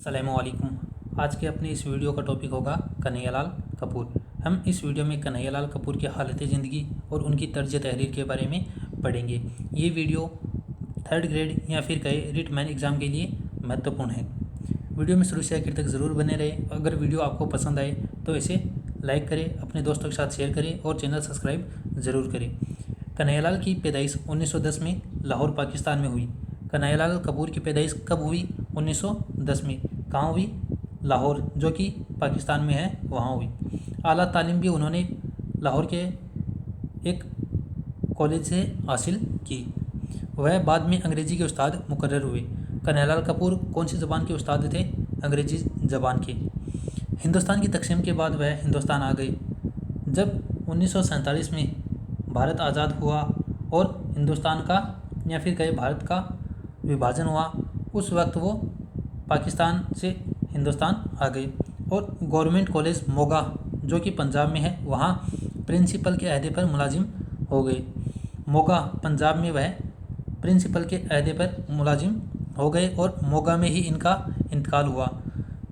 अस्सलामुअलैकुम। आज के अपने इस वीडियो का टॉपिक होगा कन्हैयालाल कपूर। हम इस वीडियो में कन्हैयालाल कपूर की हालत ज़िंदगी और उनकी तर्ज तहरीर के बारे में पढ़ेंगे। ये वीडियो 3rd ग्रेड या फिर कहे रिटमैन एग्ज़ाम के लिए महत्वपूर्ण है। वीडियो में शुरू से आखिर तक ज़रूर बने रहे। अगर वीडियो आपको पसंद आए तो इसे लाइक करें, अपने दोस्तों के साथ शेयर करें और चैनल सब्सक्राइब ज़रूर करें। कन्हैयालाल की पैदाइश 1910 में लाहौर पाकिस्तान में हुई। कन्हैयालाल कपूर की पैदाइश कब हुई? 1910 में। कहाँ हुई? लाहौर, जो कि पाकिस्तान में है, वहाँ हुई। आला तालीम भी उन्होंने लाहौर के एक कॉलेज से हासिल की। वह बाद में अंग्रेज़ी के उस्ताद मुकर्रर हुए। कन्हैयालाल कपूर कौन सी ज़बान के उस्ताद थे? अंग्रेज़ी ज़बान के। हिंदुस्तान की तकसीम के बाद वह हिंदुस्तान आ गए। जब 1947 में भारत आज़ाद हुआ और हिंदुस्तान का या फिर कहे भारत का विभाजन हुआ, उस वक्त वो पाकिस्तान से हिंदुस्तान आ गए और गवर्नमेंट कॉलेज मोगा, जो कि पंजाब में है, वहाँ प्रिंसिपल के अहदे पर मुलाजिम हो गए। मोगा पंजाब में वह प्रिंसिपल के अहदे पर मुलाजिम हो गए और मोगा में ही इनका इंतकाल हुआ।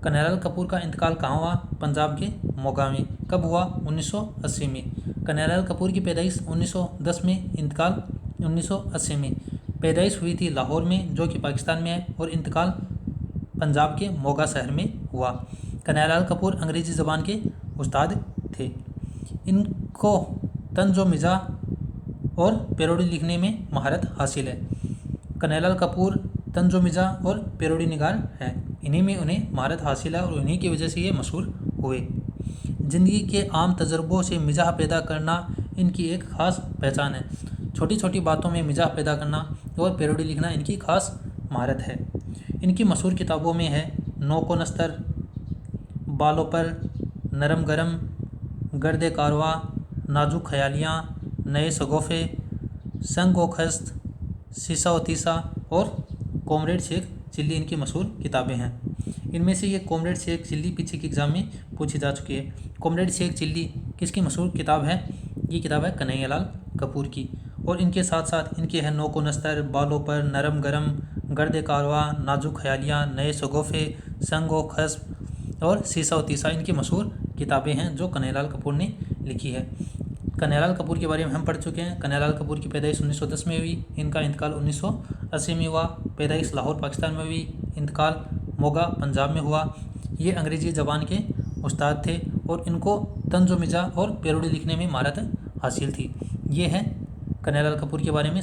कन्हैयालाल कपूर का इंतकाल कहाँ हुआ? पंजाब के मोगा में। कब हुआ? 1980 में। कन्हैयालाल कपूर की पैदाइश 1910 में, इंतकाल 1980 में। पैदाइश हुई थी लाहौर में, जो कि पाकिस्तान में है, और इंतकाल पंजाब के मोगा शहर में हुआ। कन्हैयालाल कपूर अंग्रेज़ी ज़बान के उस्ताद थे। इनको तंज़ मिज़ा और पैरोडी लिखने में महारत हासिल है। कन्हैयालाल कपूर तंज़ मिज़ा और पैरोडी निगार हैं। इन्हीं में उन्हें महारत हासिल है और उन्हीं की वजह से ये मशहूर हुए। ज़िंदगी के आम तजुर्बों से मिजाह पैदा करना इनकी एक ख़ास पहचान है। छोटी छोटी बातों में मिजाह पैदा करना और पैरोडी लिखना इनकी ख़ास महारत है। इनकी मशहूर किताबों में है नोको नस्तर, बालों पर, नरम गरम, गर्द कारवां, नाजुक ख्यालियाँ, नए शगुफ़े, संग व खस्त, शीशा व तीसा और कॉमरेड शेख चिल्ली इनकी मशहूर किताबें हैं। इनमें से ये कॉमरेड शेख चिल्ली पीछे के एग्ज़ाम में पूछी जा चुकी है। कॉमरेड शेख चिल्ली किसकी मशहूर किताब है? ये किताब है कन्हैयालाल कपूर की। और इनके साथ साथ इनके हैं नोको नस्तर, बालों पर, नरम गरम, गर्द कारवां, नाजुक ख्यालियाँ, नए शगुफ़े, संग व खस्ब और शीशा व तीसा इनकी मशहूर किताबें हैं जो कन्हैयालाल कपूर ने लिखी है। कन्हैयालाल कपूर के बारे में हम पढ़ चुके हैं। कन्हैयालाल कपूर की पैदाइश 1910 में हुई, इनका इंतकाल 1980 में हुआ। पैदाइश लाहौर पाकिस्तान में हुई, इंतकाल मोगा पंजाब में हुआ। ये अंग्रेज़ी ज़बान के उस्ताद थे और इनको तंज़ मिज़ाह और पैरोडी लिखने में महारत हासिल थी। ये है कन्हैयालाल कपूर के बारे में